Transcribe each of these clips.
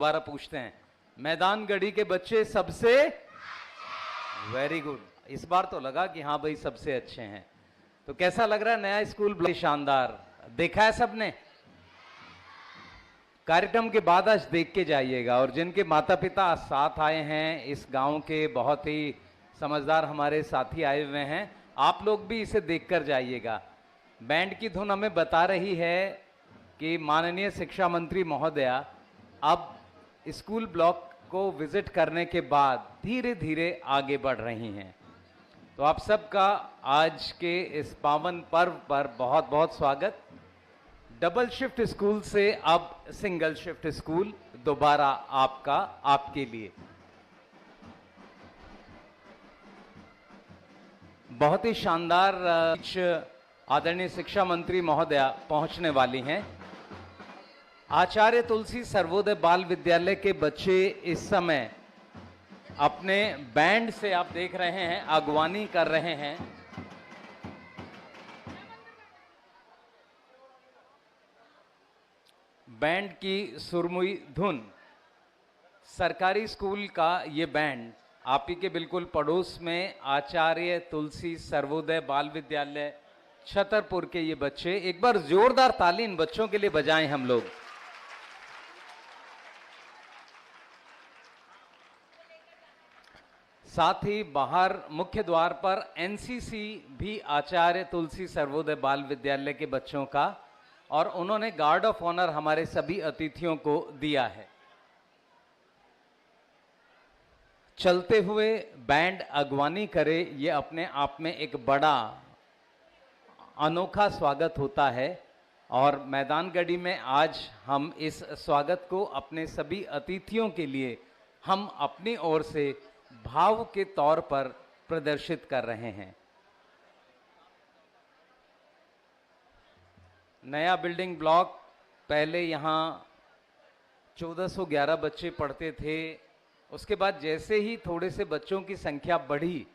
दोबारा पूछते हैं, मैदानगढ़ी के बच्चे सबसे वेरी गुड। इस बार तो लगा कि हाँ भाई सबसे अच्छे हैं। तो कैसा लग रहा है नया स्कूल? बड़ा शानदार। देखा है सबने? कार्यक्रम के बाद आज देख के जाइएगा। और जिनके माता पिता साथ आए हैं, इस गांव के बहुत ही समझदार हमारे साथी आए हुए हैं, आप लोग भी इसे देखकर जाइएगा। बैंड की धुन हमें बता रही है कि माननीय शिक्षा मंत्री महोदया अब स्कूल ब्लॉक को विजिट करने के बाद धीरे धीरे आगे बढ़ रही हैं। तो आप सबका आज के इस पावन पर्व पर बहुत बहुत स्वागत। डबल शिफ्ट स्कूल से अब सिंगल शिफ्ट स्कूल दोबारा आपका, आपके लिए। बहुत ही शानदार आदरणीय शिक्षा मंत्री महोदया पहुंचने वाली हैं। आचार्य तुलसी सर्वोदय बाल विद्यालय के बच्चे इस समय अपने बैंड से, आप देख रहे हैं, अगवानी कर रहे हैं। बैंड की सुरमुई धुन, सरकारी स्कूल का ये बैंड आप ही के बिल्कुल पड़ोस में आचार्य तुलसी सर्वोदय बाल विद्यालय छतरपुर के ये बच्चे, एक बार जोरदार ताली इन बच्चों के लिए बजाएं हम लोग। साथ ही बाहर मुख्य द्वार पर एनसीसी भी आचार्य तुलसी सर्वोदय बाल विद्यालय के बच्चों का, और उन्होंने गार्ड ऑफ ऑनर हमारे सभी अतिथियों को दिया है। चलते हुए बैंड अगवानी करे, ये अपने आप में एक बड़ा अनोखा स्वागत होता है। और मैदानगढ़ी में आज हम इस स्वागत को अपने सभी अतिथियों के लिए हम अपनी ओर से भाव के तौर पर प्रदर्शित कर रहे हैं। नया बिल्डिंग ब्लॉक, पहले यहाँ 1411 बच्चे पढ़ते थे। उसके बाद जैसे ही थोड़े से बच्चों की संख्या बढ़ी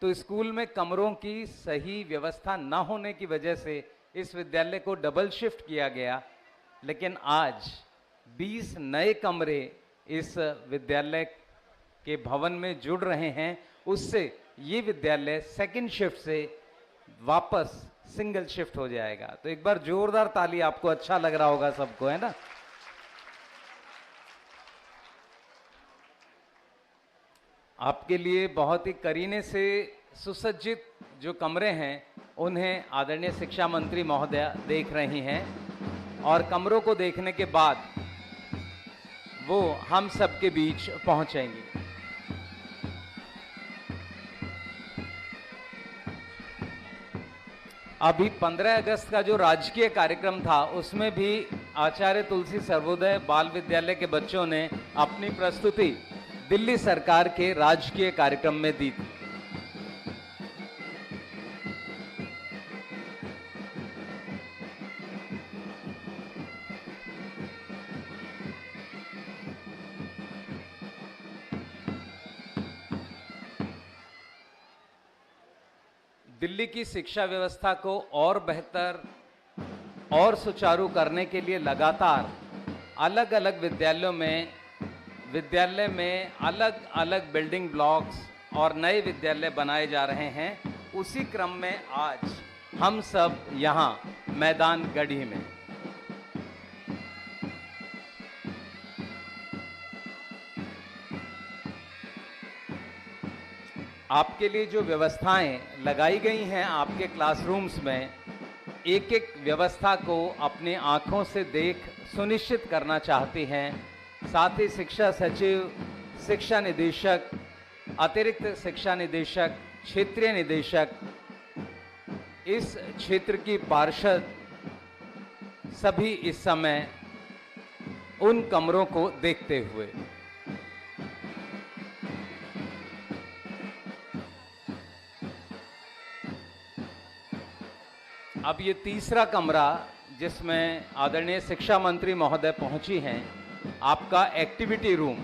तो स्कूल में कमरों की सही व्यवस्था न होने की वजह से इस विद्यालय को डबल शिफ्ट किया गया। लेकिन आज 20 नए कमरे इस विद्यालय के भवन में जुड़ रहे हैं। उससे ये विद्यालय सेकंड शिफ्ट से वापस सिंगल शिफ्ट हो जाएगा। तो एक बार जोरदार ताली, आपको अच्छा लग रहा होगा सबको, है ना? आपके लिए बहुत ही करीने से सुसज्जित जो कमरे हैं उन्हें आदरणीय शिक्षा मंत्री महोदया देख रही हैं, और कमरों को देखने के बाद वो हम सबके बीच पहुंचेंगी। अभी 15 अगस्त का जो राजकीय कार्यक्रम था उसमें भी आचार्य तुलसी सर्वोदय बाल विद्यालय के बच्चों ने अपनी प्रस्तुति दिल्ली सरकार के राजकीय कार्यक्रम में दी थी। दिल्ली की शिक्षा व्यवस्था को और बेहतर और सुचारू करने के लिए लगातार अलग अलग विद्यालय में अलग अलग बिल्डिंग ब्लॉक्स और नए विद्यालय बनाए जा रहे हैं। उसी क्रम में आज हम सब यहाँ मैदानगढ़ी में आपके लिए जो व्यवस्थाएं लगाई गई हैं आपके क्लासरूम्स में, एक एक व्यवस्था को अपनी आंखों से देख सुनिश्चित करना चाहती हैं। साथ ही शिक्षा सचिव, शिक्षा निदेशक, अतिरिक्त शिक्षा निदेशक, क्षेत्रीय निदेशक, इस क्षेत्र की पार्षद सभी इस समय उन कमरों को देखते हुए, अब ये तीसरा कमरा जिसमें आदरणीय शिक्षा मंत्री महोदय पहुंची हैं, आपका एक्टिविटी रूम,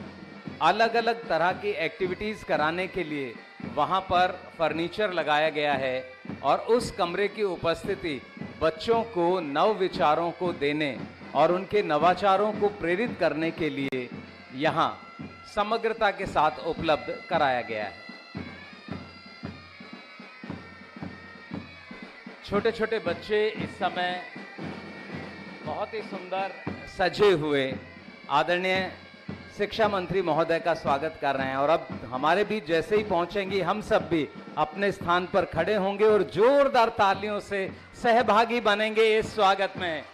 अलग अलग तरह की एक्टिविटीज़ कराने के लिए वहां पर फर्नीचर लगाया गया है। और उस कमरे की उपस्थिति बच्चों को नव विचारों को देने और उनके नवाचारों को प्रेरित करने के लिए यहाँ समग्रता के साथ उपलब्ध कराया गया है। छोटे छोटे बच्चे इस समय बहुत ही सुंदर सजे हुए आदरणीय शिक्षा मंत्री महोदय का स्वागत कर रहे हैं और अब हमारे बीच जैसे ही पहुंचेंगी हम सब भी अपने स्थान पर खड़े होंगे और जोरदार तालियों से सहभागी बनेंगे इस स्वागत में।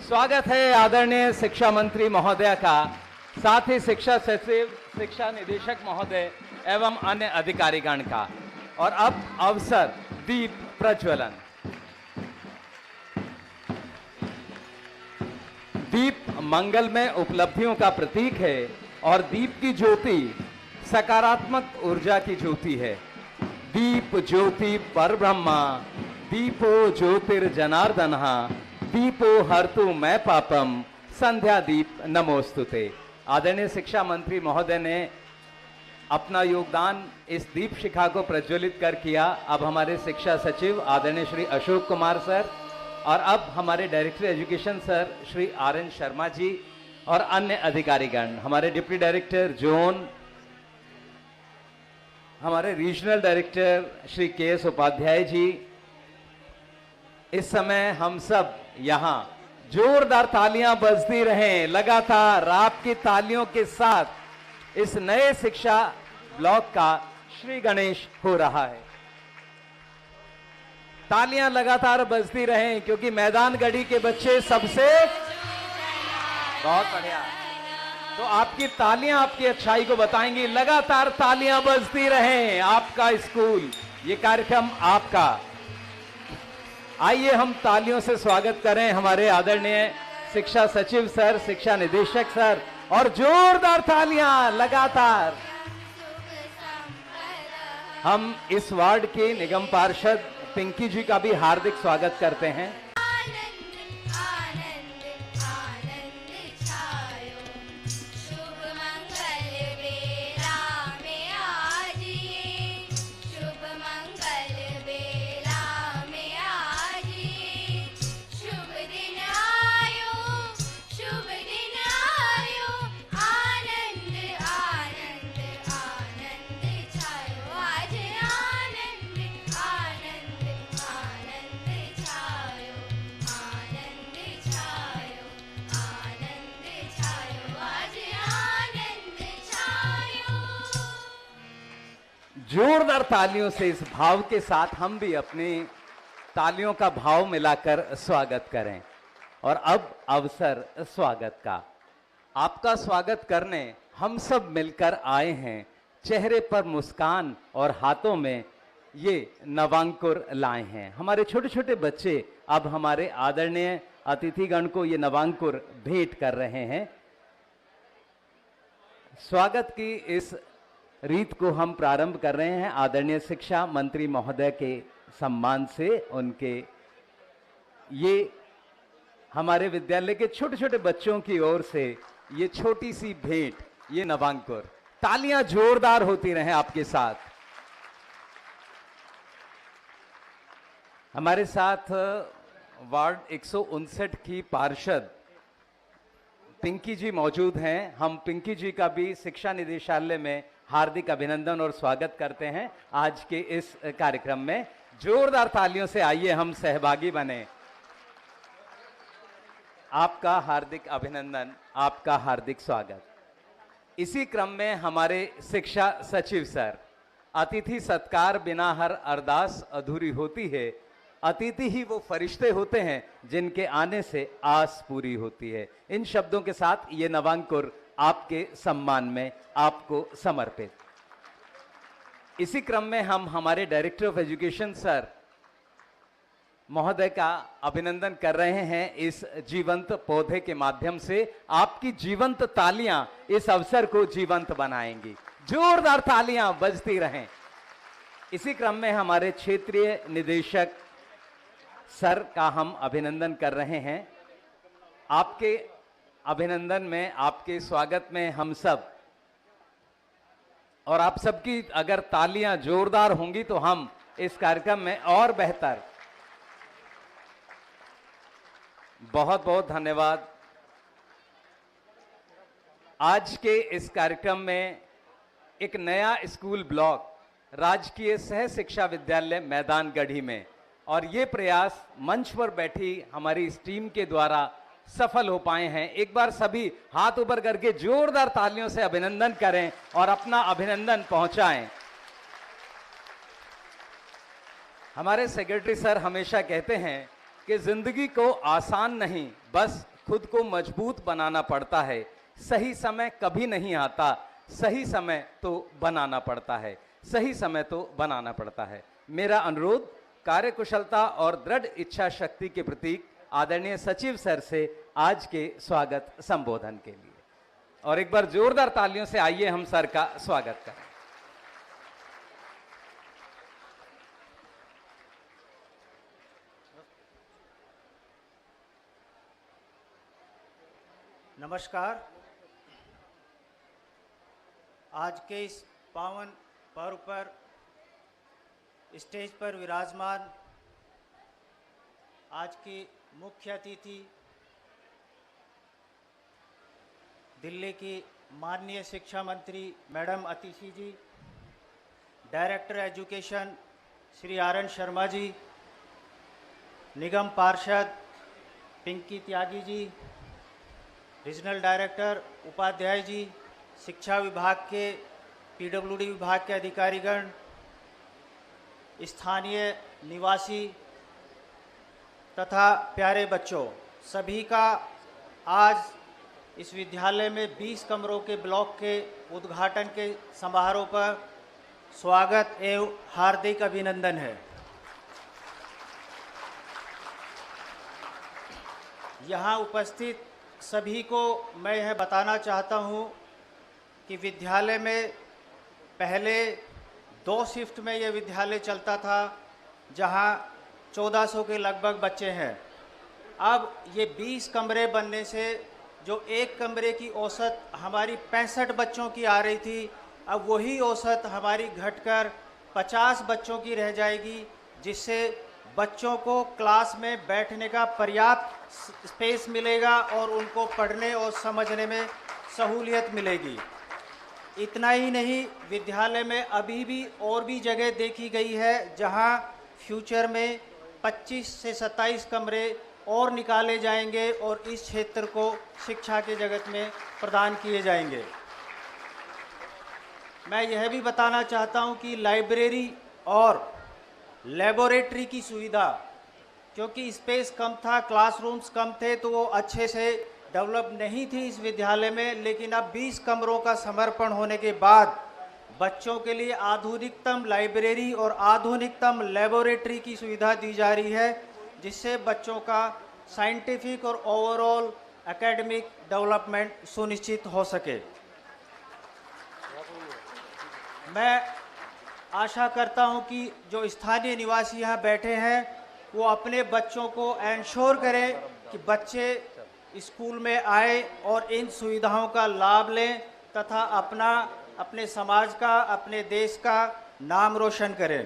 स्वागत है आदरणीय शिक्षा मंत्री महोदय का, साथ ही शिक्षा सचिव, शिक्षा निदेशक महोदय एवं अन्य अधिकारीगण का। और अब अवसर दीप प्रज्वलन। दीप मंगलमय उपलब्धियों का प्रतीक है और दीप की ज्योति सकारात्मक ऊर्जा की ज्योति है। दीप ज्योति परब्रह्मा, दीपो ज्योतिर्जनार्दनः, दीपो हर्तु मैं पापम, संध्या दीप नमोस्तुते। आदरणीय शिक्षा मंत्री महोदय ने अपना योगदान इस दीप शिखा को प्रज्वलित कर किया। अब हमारे शिक्षा सचिव आदरणीय श्री अशोक कुमार सर और अब हमारे director education sir Shri R N. Sharma ji और अन्य अधिकारीगण, हमारे डिप्टी डायरेक्टर जोन, हमारे regional director Shri K S. Upadhyay ji, इस समय हम सब यहाँ जोरदार तालियां बजती रहें। लगातार आपकी तालियों के साथ इस नए शिक्षा ब्लॉक का श्री गणेश हो रहा है। तालियां लगातार बजती रहें क्योंकि मैदान गढ़ी के बच्चे सबसे बहुत बढ़िया, तो आपकी तालियां आपकी अच्छाई को बताएंगी। लगातार तालियां बजती रहें। आपका स्कूल, ये कार्यक्रम आपका। आइए हम तालियों से स्वागत करें हमारे आदरणीय शिक्षा सचिव सर, शिक्षा निदेशक सर, और जोरदार तालियां लगातार। हम इस वार्ड के निगम पार्षद पिंकी जी का भी हार्दिक स्वागत करते हैं। जोरदार तालियों से इस भाव के साथ हम भी अपनी तालियों का भाव मिलाकर स्वागत करें। और अब अवसर स्वागत का। आपका स्वागत करने हम सब मिलकर आए हैं। चेहरे पर मुस्कान और हाथों में ये नवांकुर लाए हैं। हमारे छोटे छोटे बच्चे अब हमारे आदरणीय अतिथिगण को ये नवांकुर भेंट कर रहे हैं। स्वागत की इस रीत को हम प्रारंभ कर रहे हैं आदरणीय शिक्षा मंत्री महोदय के सम्मान से। उनके ये हमारे विद्यालय के छोटे छोटे बच्चों की ओर से ये छोटी सी भेंट, ये नवांकुर। तालियां जोरदार होती रहें आपके साथ। हमारे साथ वार्ड 159 की पार्षद पिंकी जी मौजूद हैं। हम पिंकी जी का भी शिक्षा निदेशालय में हार्दिक अभिनंदन और स्वागत करते हैं आज के इस कार्यक्रम में। जोरदार तालियों से आइए हम सहभागी बने। आपका हार्दिक अभिनंदन, आपका हार्दिक स्वागत। इसी क्रम में हमारे शिक्षा सचिव सर, अतिथि सत्कार बिना हर अरदास अधूरी होती है, अतिथि ही वो फरिश्ते होते हैं जिनके आने से आस पूरी होती है। इन शब्दों के साथ ये नवांकुर आपके सम्मान में आपको समर्पित। इसी क्रम में हम हमारे डायरेक्टर ऑफ एजुकेशन सर महोदय का अभिनंदन कर रहे हैं इस जीवंत पौधे के माध्यम से। आपकी जीवंत तालियां इस अवसर को जीवंत बनाएंगी। जोरदार तालियां बजती रहें। इसी क्रम में हमारे क्षेत्रीय निदेशक सर का हम अभिनंदन कर रहे हैं। आपके अभिनंदन में, आपके स्वागत में हम सब, और आप सबकी अगर तालियां जोरदार होंगी तो हम इस कार्यक्रम में और बेहतर। बहुत बहुत धन्यवाद। आज के इस कार्यक्रम में एक नया स्कूल ब्लॉक राजकीय सह शिक्षा विद्यालय मैदानगढ़ी में, और ये प्रयास मंच पर बैठी हमारी इस टीम के द्वारा सफल हो पाए हैं। एक बार सभी हाथ ऊपर करके जोरदार तालियों से अभिनंदन करें और अपना अभिनंदन पहुंचाएं। हमारे सेक्रेटरी सर हमेशा कहते हैं कि जिंदगी को आसान नहीं, बस खुद को मजबूत बनाना पड़ता है। सही समय कभी नहीं आता, सही समय तो बनाना पड़ता है, सही समय तो बनाना पड़ता है। मेरा अनुरोध कार्यकुशलता और दृढ़ इच्छा शक्ति के प्रतीक आदरणीय सचिव सर से आज के स्वागत संबोधन के लिए, और एक बार जोरदार तालियों से आइए हम सर का स्वागत करें। नमस्कार। आज के इस पावन पर्व पर स्टेज पर विराजमान आज की मुख्य अतिथि दिल्ली की माननीय शिक्षा मंत्री madam Atishi ji, director education Shri R N. Sharma ji, निगम पार्षद पिंकी त्यागी जी, रीजनल डायरेक्टर उपाध्याय जी, शिक्षा विभाग के पीडब्ल्यूडी विभाग के अधिकारीगण, स्थानीय निवासी तथा प्यारे बच्चों, सभी का आज इस विद्यालय में 20 कमरों के ब्लॉक के उद्घाटन के समारोह पर स्वागत एवं हार्दिक अभिनंदन है। यहाँ उपस्थित सभी को मैं यह बताना चाहता हूँ कि विद्यालय में पहले 2 शिफ्ट में यह विद्यालय चलता था, जहाँ 1400 के लगभग बच्चे हैं। अब ये 20 कमरे बनने से जो एक कमरे की औसत हमारी 65 बच्चों की आ रही थी, अब वही औसत हमारी घटकर 50 बच्चों की रह जाएगी, जिससे बच्चों को क्लास में बैठने का पर्याप्त स्पेस मिलेगा और उनको पढ़ने और समझने में सहूलियत मिलेगी। इतना ही नहीं, विद्यालय में अभी भी और भी जगह देखी गई है जहां फ्यूचर में 25 से 27 कमरे और निकाले जाएंगे और इस क्षेत्र को शिक्षा के जगत में प्रदान किए जाएंगे। मैं यह भी बताना चाहता हूं कि लाइब्रेरी और लेबोरेटरी की सुविधा, क्योंकि स्पेस कम था, क्लासरूम्स कम थे, तो वो अच्छे से डेवलप नहीं थी इस विद्यालय में। लेकिन अब 20 कमरों का समर्पण होने के बाद बच्चों के लिए आधुनिकतम लाइब्रेरी और आधुनिकतम लेबोरेटरी की सुविधा दी जा रही है, जिससे बच्चों का साइंटिफिक और ओवरऑल एकेडमिक डेवलपमेंट सुनिश्चित हो सके। मैं आशा करता हूं कि जो स्थानीय निवासी यहाँ बैठे हैं वो अपने बच्चों को एंश्योर करें कि बच्चे स्कूल में आए और इन सुविधाओं का लाभ लें तथा अपने समाज का, अपने देश का नाम रोशन करें।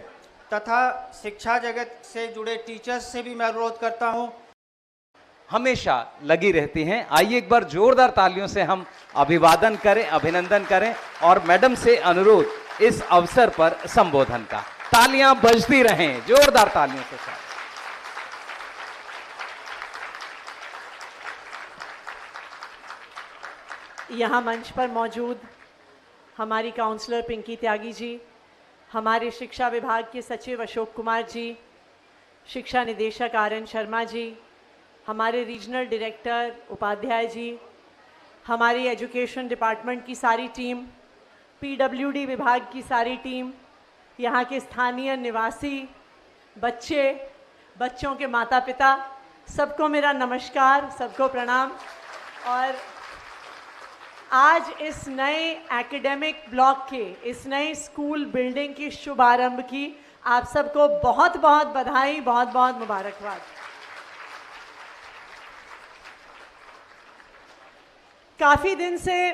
तथा शिक्षा जगत से जुड़े टीचर्स से भी मैं अनुरोध करता हूं, हमेशा लगी रहती हैं। आइए एक बार जोरदार तालियों से हम अभिवादन करें, अभिनंदन करें, और मैडम से अनुरोध इस अवसर पर संबोधन का। तालियां बजती रहें, जोरदार तालियों से सर। यहाँ मंच पर मौजूद हमारी काउंसलर पिंकी त्यागी जी, हमारे शिक्षा विभाग के सचिव अशोक कुमार जी, शिक्षा निदेशक आर.एन. शर्मा जी, हमारे रीजनल डायरेक्टर उपाध्याय जी, हमारी एजुकेशन डिपार्टमेंट की सारी टीम, पीडब्ल्यूडी विभाग की सारी टीम, यहाँ के स्थानीय निवासी, बच्चे, बच्चों के माता पिता, सबको मेरा नमस्कार, सबको प्रणाम। और आज इस नए एकेडमिक ब्लॉक के, इस नए स्कूल बिल्डिंग की शुभारंभ की आप सबको बहुत बहुत बधाई, बहुत बहुत मुबारकबाद। काफ़ी दिन से